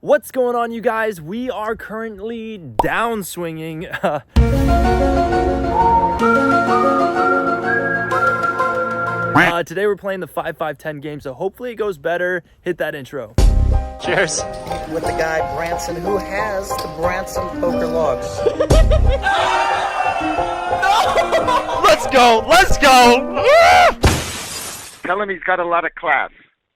What's going on, you guys? We are currently downswinging. Today we're playing the 5-5-10 game, so hopefully it goes better. Hit that intro. Cheers. With the guy Brantzen, who has the Brantzen poker logs. No! Let's go! Let's go! Tell him he's got a lot of class,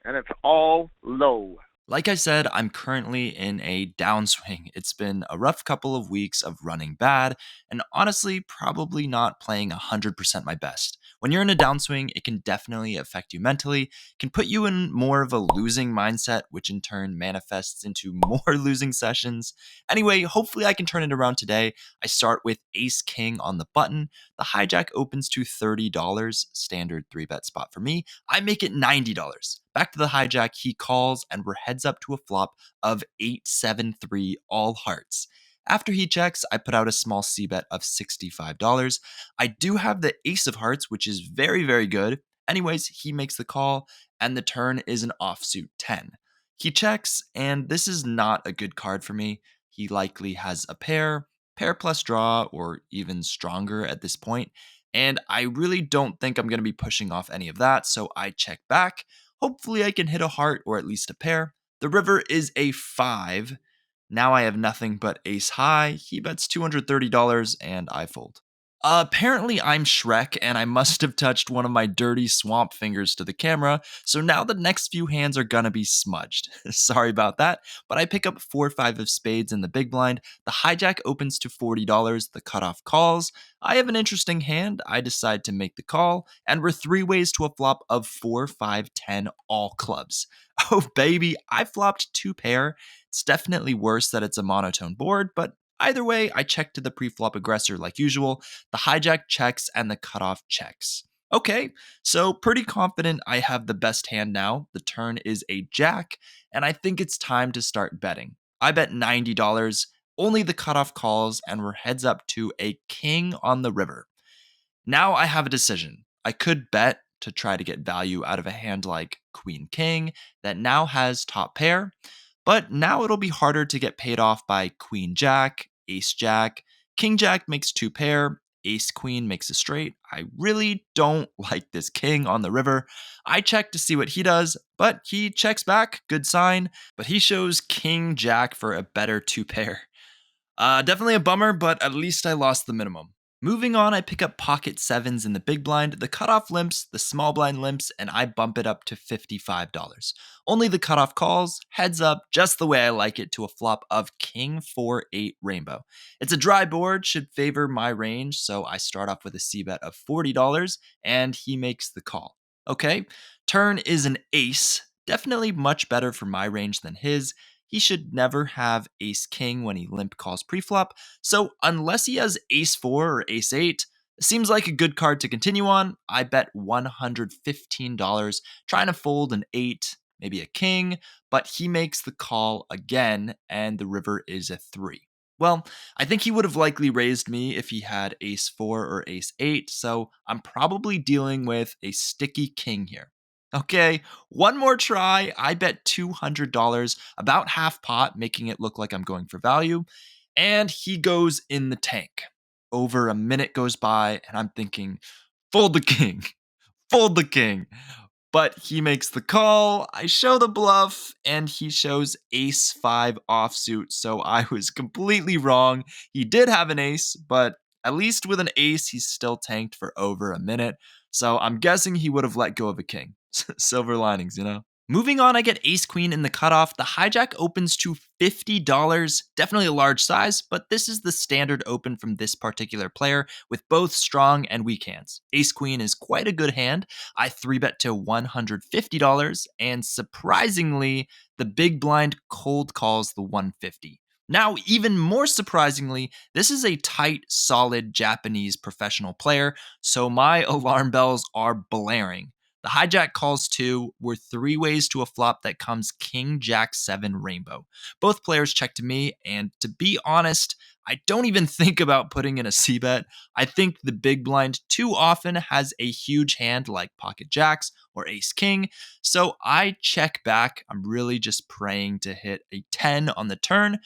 and it's all low. Like I said, I'm currently in a downswing. It's been a rough couple of weeks of running bad, and honestly, probably not playing 100% my best. When you're in a downswing, it can definitely affect you mentally, can put you in more of a losing mindset, which in turn manifests into more losing sessions. Anyway, hopefully I can turn it around today. I start with Ace-King on the button. The hijack opens to $30, standard 3-bet spot for me. I make it $90. Back to the hijack, he calls, and we're heads up to a flop of 8-7-3 all hearts. After he checks, I put out a small c-bet of $65. I do have the ace of hearts, which is very, very good. Anyways, he makes the call, and the turn is an offsuit 10. He checks, and this is not a good card for me. He likely has a pair plus draw, or even stronger at this point, and I really don't think I'm going to be pushing off any of that, so I check back. Hopefully I can hit a heart or at least a pair. The river is a 5. Now I have nothing but ace high. He bets $230 and I fold. Apparently I'm Shrek and I must have touched one of my dirty swamp fingers to the camera, so now the next few hands are gonna be smudged. Sorry about that, but I pick up 4-5 of spades in the big blind. The hijack opens to $40, the cutoff calls. I have an interesting hand, I decide to make the call, and we're 3 ways to a flop of 4-5-10 all clubs. Oh baby, I flopped 2 pair. It's definitely worse that it's a monotone board, but either way, I check to the pre-flop aggressor like usual. The hijack checks and the cutoff checks. Okay, so pretty confident I have the best hand now. The turn is a jack, and I think it's time to start betting. I bet $90, only the cutoff calls, and we're heads up to a king on the river. Now I have a decision. I could bet to try to get value out of a hand like Queen King that now has top pair, but now it'll be harder to get paid off by Queen Jack, Ace Jack, King Jack makes 2 pair, Ace Queen makes a straight. I really don't like this king on the river. I check to see what he does, but he checks back, good sign, but he shows King Jack for a better 2 pair. Definitely a bummer, but at least I lost the minimum. Moving on, I pick up pocket 7s in the big blind, the cutoff limps, the small blind limps, and I bump it up to $55. Only the cutoff calls, heads up, just the way I like it, to a flop of King 4-8 rainbow. It's a dry board, should favor my range, so I start off with a c-bet of $40, and he makes the call. Okay, turn is an ace, definitely much better for my range than his. He should never have ace-king when he limp calls preflop, so unless he has ace-4 or ace-8, it seems like a good card to continue on. I bet $115, trying to fold an 8, maybe a king, but he makes the call again, and the river is a 3. Well, I think he would have likely raised me if he had ace-4 or ace-8, so I'm probably dealing with a sticky king here. Okay, one more try. I bet $200, about half pot, making it look like I'm going for value, and he goes in the tank. Over a minute goes by, and I'm thinking, fold the king, fold the king. But he makes the call, I show the bluff, and he shows ace-5 offsuit, so I was completely wrong. He did have an ace, but at least with an ace, he's still tanked for over a minute, so I'm guessing he would have let go of a king. Silver linings, you know? Moving on, I get ace-queen in the cutoff. The hijack opens to $50. Definitely a large size, but this is the standard open from this particular player with both strong and weak hands. Ace-queen is quite a good hand. I 3-bet to $150, and surprisingly, the big blind cold calls the 150. Now, even more surprisingly, this is a tight, solid Japanese professional player, so my alarm bells are blaring. The The hijack calls too. We're 3 ways to a flop that comes king, jack, 7 rainbow. Both players check to me, and to be honest, I don't even think about putting in a c-bet. I think the big blind too often has a huge hand like pocket jacks or ace king, so I check back. I'm really just praying to hit a 10 on the turn.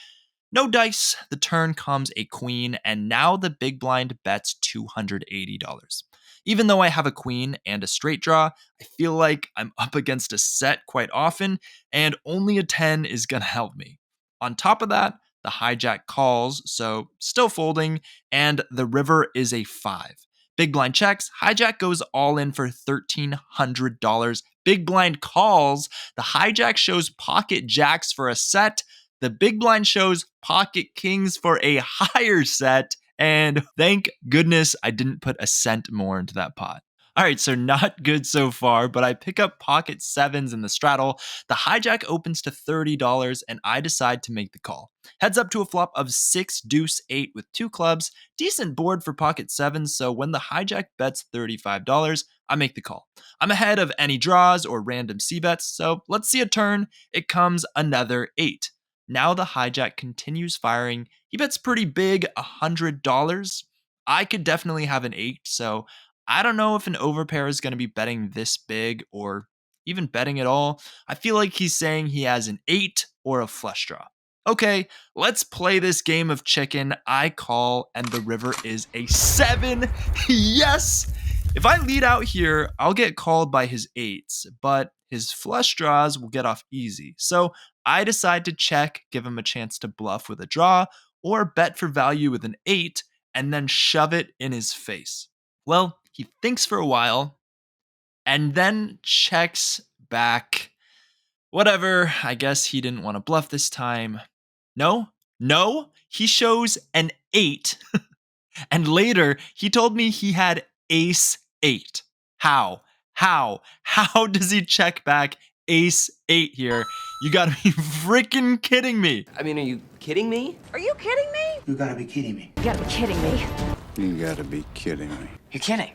No dice, the turn comes a queen, and now the big blind bets $280. Even though I have a queen and a straight draw, I feel like I'm up against a set quite often, and only a 10 is gonna help me. On top of that, the hijack calls, so still folding, and the river is a 5. Big blind checks, hijack goes all in for $1,300. Big blind calls, the hijack shows pocket jacks for a set. The big blind shows pocket kings for a higher set, and thank goodness I didn't put a cent more into that pot. All right, so not good so far, but I pick up pocket 7s in the straddle. The hijack opens to $30, and I decide to make the call. Heads up to a flop of 6 deuce 8 with 2 clubs. Decent board for pocket 7s, so when the hijack bets $35, I make the call. I'm ahead of any draws or random c-bets, so let's see a turn. It comes another 8. Now the hijack continues firing. He bets pretty big, $100. I could definitely have an 8, so I don't know if an overpair is going to be betting this big or even betting at all. I feel like he's saying he has an 8 or a flush draw. Okay, let's play this game of chicken. I call, and the river is a 7. Yes! If I lead out here, I'll get called by his 8s, but his flush draws will get off easy. So I decide to check, give him a chance to bluff with a draw, or bet for value with an 8, and then shove it in his face. Well, he thinks for a while, and then checks back. Whatever, I guess he didn't want to bluff this time. No, he shows an 8, and later he told me he had ace 8. How does he check back ace 8 here? You gotta be freaking kidding me. I mean, are you kidding me? Are you kidding me? You gotta be kidding me. You gotta be kidding me. You gotta be kidding me. You're kidding.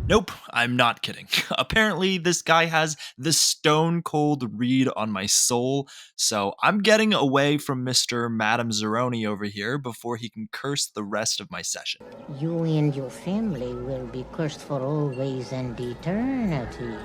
Nope, I'm not kidding. Apparently, this guy has the stone cold read on my soul, so I'm getting away from Mr. Madame Zeroni over here before he can curse the rest of my session. You and your family will be cursed for always and eternity.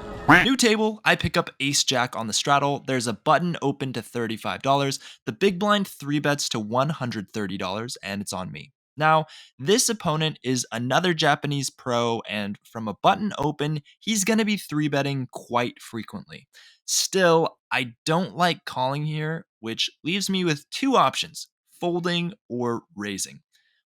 New table, I pick up ace jack on the straddle. There's a button open to $35. The big blind 3 bets to $130, and it's on me. Now, this opponent is another Japanese pro, and from a button open, he's going to be 3-betting quite frequently. Still, I don't like calling here, which leaves me with 2 options, folding or raising.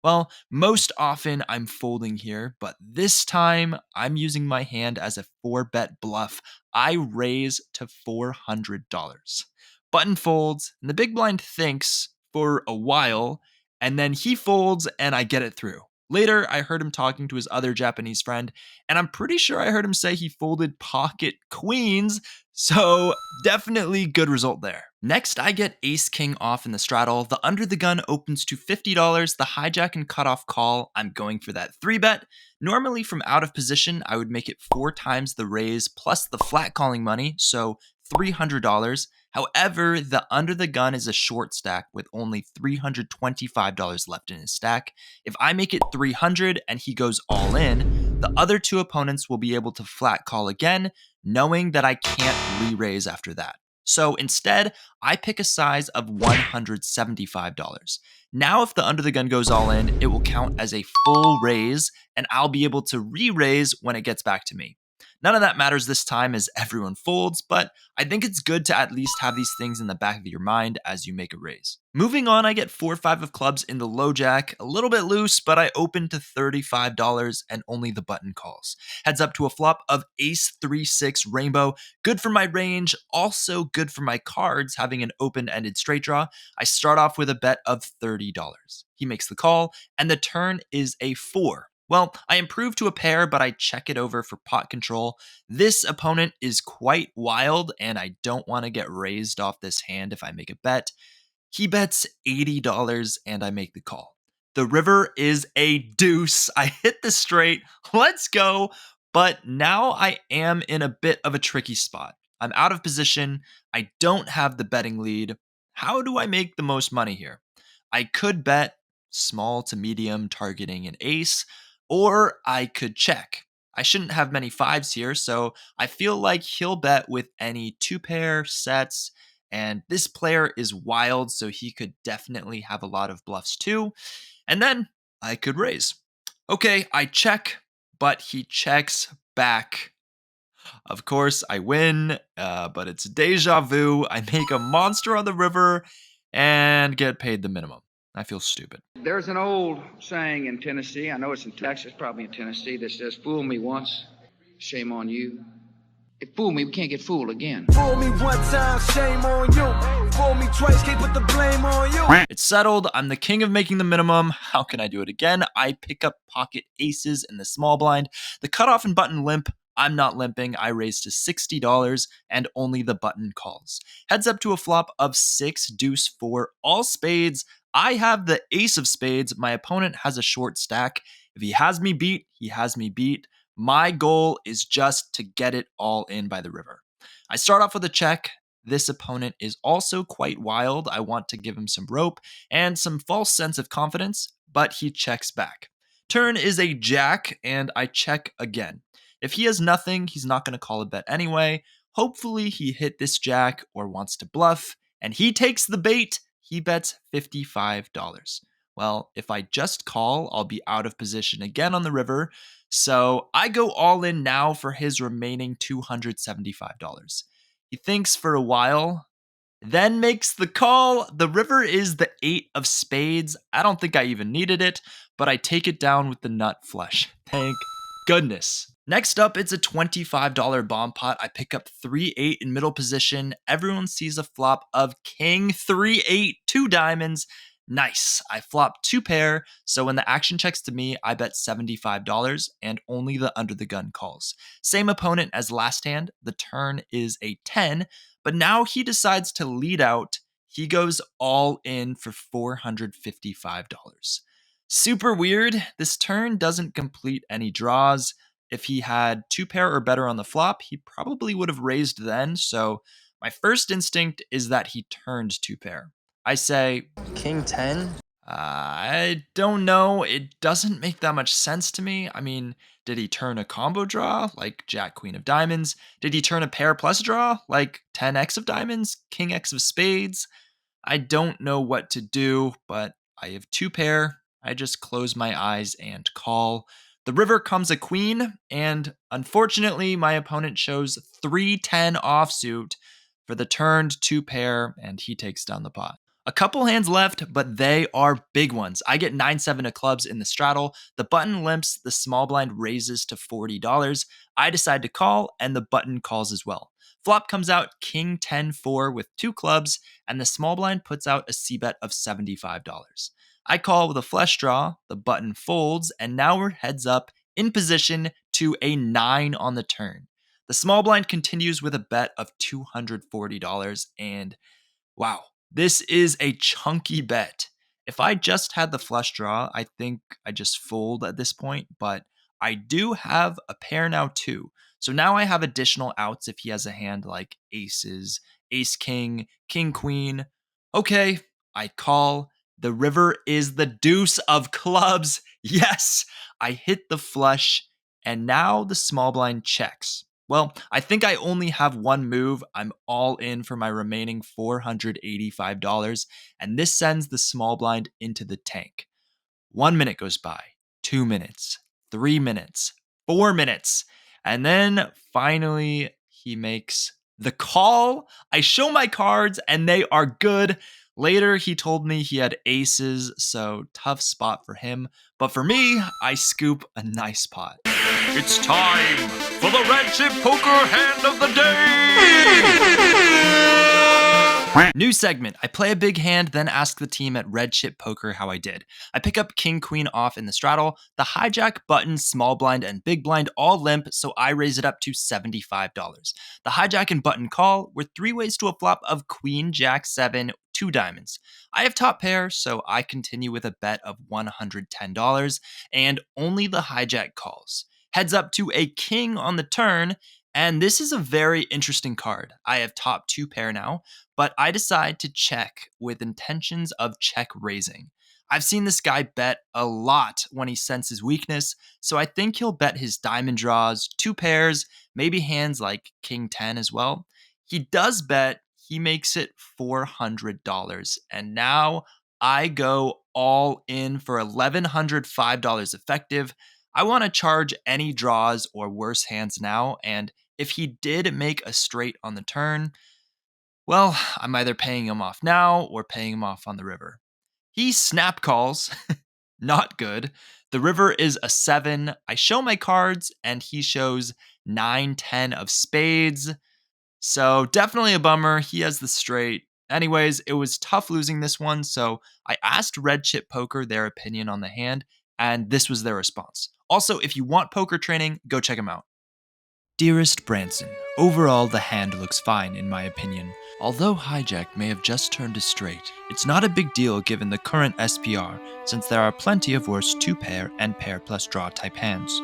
Well, most often I'm folding here, but this time I'm using my hand as a 4-bet bluff. I raise to $400. Button folds, and the big blind thinks for a while, and then he folds and I get it through. Later, I heard him talking to his other Japanese friend, and I'm pretty sure I heard him say he folded pocket queens, so definitely good result there. Next, I get ace king off in the straddle. The under the gun opens to $50. The hijack and cutoff call. I'm going for that 3-bet. Normally from out of position, I would make it 4 times the raise plus the flat calling money, so $300. However, the under the gun is a short stack with only $325 left in his stack. If I make it 300 and he goes all in, the other 2 opponents will be able to flat call again, knowing that I can't re-raise after that. So instead, I pick a size of $175. Now if the under the gun goes all in, it will count as a full raise, and I'll be able to re-raise when it gets back to me. None of that matters this time as everyone folds, but I think it's good to at least have these things in the back of your mind as you make a raise. Moving on, I get 4-5 of clubs in the Lojack, a little bit loose, but I open to $35 and only the button calls. Heads up to a flop of ace 3-6 rainbow, good for my range, also good for my cards having an open-ended straight draw. I start off with a bet of $30. He makes the call, and the turn is a 4. Well, I improve to a pair, but I check it over for pot control. This opponent is quite wild, and I don't want to get raised off this hand if I make a bet. He bets $80, and I make the call. The river is a deuce. I hit the straight. Let's go. But now I am in a bit of a tricky spot. I'm out of position. I don't have the betting lead. How do I make the most money here? I could bet small to medium targeting an ace, or I could check. I shouldn't have many fives here, so I feel like he'll bet with any two pair sets, and this player is wild, so he could definitely have a lot of bluffs too. And then I could raise. Okay, I check, but he checks back. Of course, I win, but it's deja vu. I make a monster on the river and get paid the minimum. I feel stupid. There's an old saying in Tennessee, I know it's in Texas, probably in Tennessee, that says, fool me once, shame on you. If fool me, we can't get fooled again. Fool me one time, shame on you. Fool me twice, can't put the blame on you. It's settled. I'm the king of making the minimum. How can I do it again? I pick up pocket aces in the small blind. The cutoff and button limp. I'm not limping. I raise to $60 and only the button calls. Heads up to a flop of 6 deuce 4 all spades. I have the ace of spades. My opponent has a short stack. If he has me beat, he has me beat. My goal is just to get it all in by the river. I start off with a check. This opponent is also quite wild. I want to give him some rope and some false sense of confidence, but he checks back. Turn is a jack, and I check again. If he has nothing, he's not going to call a bet anyway. Hopefully he hit this jack or wants to bluff, and he takes the bait. He bets $55. Well, if I just call, I'll be out of position again on the river. So I go all in now for his remaining $275. He thinks for a while, then makes the call. The river is the 8 of spades. I don't think I even needed it, but I take it down with the nut flush. Thank goodness. Next up, it's a $25 bomb pot. I pick up 3-8 in middle position. Everyone sees a flop of king 3-8, 2 diamonds. Nice. I flop 2 pair, so when the action checks to me, I bet $75 and only the under the gun calls. Same opponent as last hand. The turn is a 10, but now he decides to lead out. He goes all in for $455. Super weird. This turn doesn't complete any draws. If he had 2 pair or better on the flop, he probably would have raised then, so my first instinct is that he turned 2 pair. I say, king 10? I don't know. It doesn't make that much sense to me. I mean, did he turn a combo draw, like jack queen of diamonds? Did he turn a pair plus draw, like 10x of diamonds, king x of spades? I don't know what to do, but I have 2 pair. I just close my eyes and call. The river comes a queen, and unfortunately, my opponent shows 3-10 offsuit for the turned 2 pair, and he takes down the pot. A couple hands left, but they are big ones. I get 9-7 of clubs in the straddle. The button limps, the small blind raises to $40. I decide to call, and the button calls as well. Flop comes out king 10-4 with 2 clubs, and the small blind puts out a c-bet of $75. I call with a flush draw, the button folds, and now we're heads up in position to a 9 on the turn. The small blind continues with a bet of $240, and wow, this is a chunky bet. If I just had the flush draw, I think I just fold at this point, but I do have a pair now too. So now I have additional outs if he has a hand like aces, ace king, king queen. Okay, I call. The river is the deuce of clubs. Yes, I hit the flush, and now the small blind checks. Well, I think I only have one move. I'm all in for my remaining $485, and this sends the small blind into the tank. 1 minute goes by, 2 minutes, 3 minutes, 4 minutes, and then finally he makes the call. I show my cards, and they are good. Later, he told me he had aces, so tough spot for him. But for me, I scoop a nice pot. It's time for the red chip poker hand of the day! New segment. I play a big hand, then ask the team at Red Chip Poker how I did. I pick up king queen off in the straddle. The hijack, button, small blind, and big blind all limp, so I raise it up to $75. The hijack and button call were 3 ways to a flop of queen, jack, 7, 2 diamonds. I have top pair, so I continue with a bet of $110, and only the hijack calls. heads up to a king on the turn, and this is a very interesting card. I have top 2 pair now, but I decide to check with intentions of check raising. I've seen this guy bet a lot when he senses weakness, so I think he'll bet his diamond draws, 2 pairs, maybe hands like king 10 as well. He does bet, he makes it $400, and now I go all in for $1,105 effective. I want to charge any draws or worse hands now, and if he did make a straight on the turn, well, I'm either paying him off now or paying him off on the river. He snap calls, not good. The river is a 7. I show my cards, and he shows 9, 10 of spades. So definitely a bummer. He has the straight. Anyways, it was tough losing this one, so I asked Red Chip Poker their opinion on the hand, and this was their response. Also, if you want poker training, go check them out. Dearest Brantzen, overall the hand looks fine in my opinion. Although hijack may have just turned a straight, it's not a big deal given the current SPR, since there are plenty of worse 2-pair and pair plus draw type hands.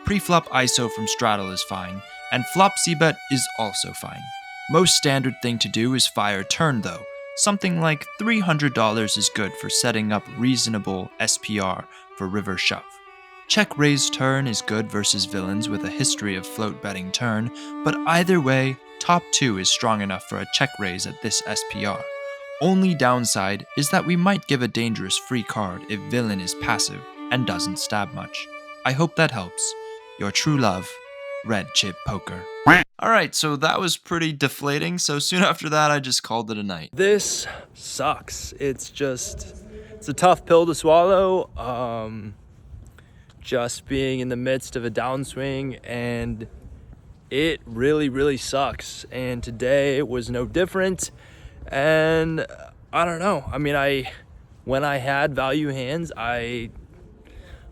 Pre-flop ISO from Straddle is fine, and flop c-bet is also fine. Most standard thing to do is fire turn though. Something like $300 is good for setting up reasonable SPR for river shove. Check raise turn is good versus villains with a history of float betting turn, but either way, top 2 is strong enough for a check raise at this SPR. Only downside is that we might give a dangerous free card if villain is passive and doesn't stab much. I hope that helps. Your true love, Red Chip Poker. Alright, so that was pretty deflating, so soon after that I just called it a night. This sucks. It's a tough pill to swallow. Just being in the midst of a downswing, and it really sucks. And today it was no different. And I don't know. I mean, when I had value hands, I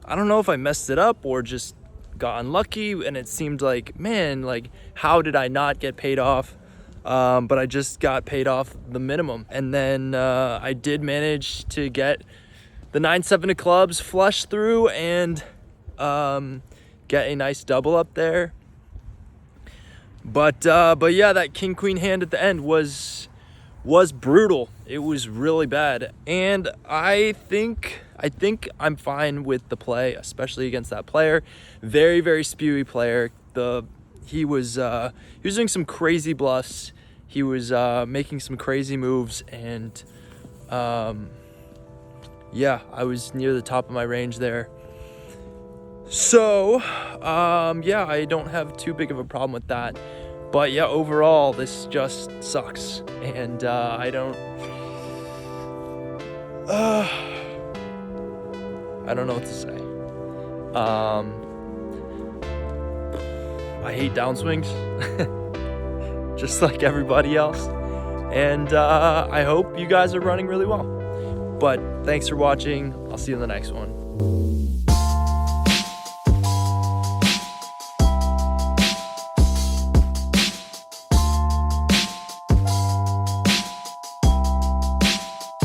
don't know if I messed it up or just got unlucky, and it seemed like, man, like, how did I not get paid off? But I just got paid off the minimum. And then I did manage to get the 9-7 of clubs flush through and get a nice double up there. But yeah, that king queen hand at the end was brutal. It was really bad, and I think I'm fine with the play, especially against that player. Very spewy player. He was doing some crazy bluffs. He was making some crazy moves, and yeah, I was near the top of my range there. So yeah, I don't have too big of a problem with that. But yeah, overall, this just sucks, and I don't know what to say. I hate downswings, just like everybody else, and I hope you guys are running really well. But thanks for watching. I'll see you in the next one.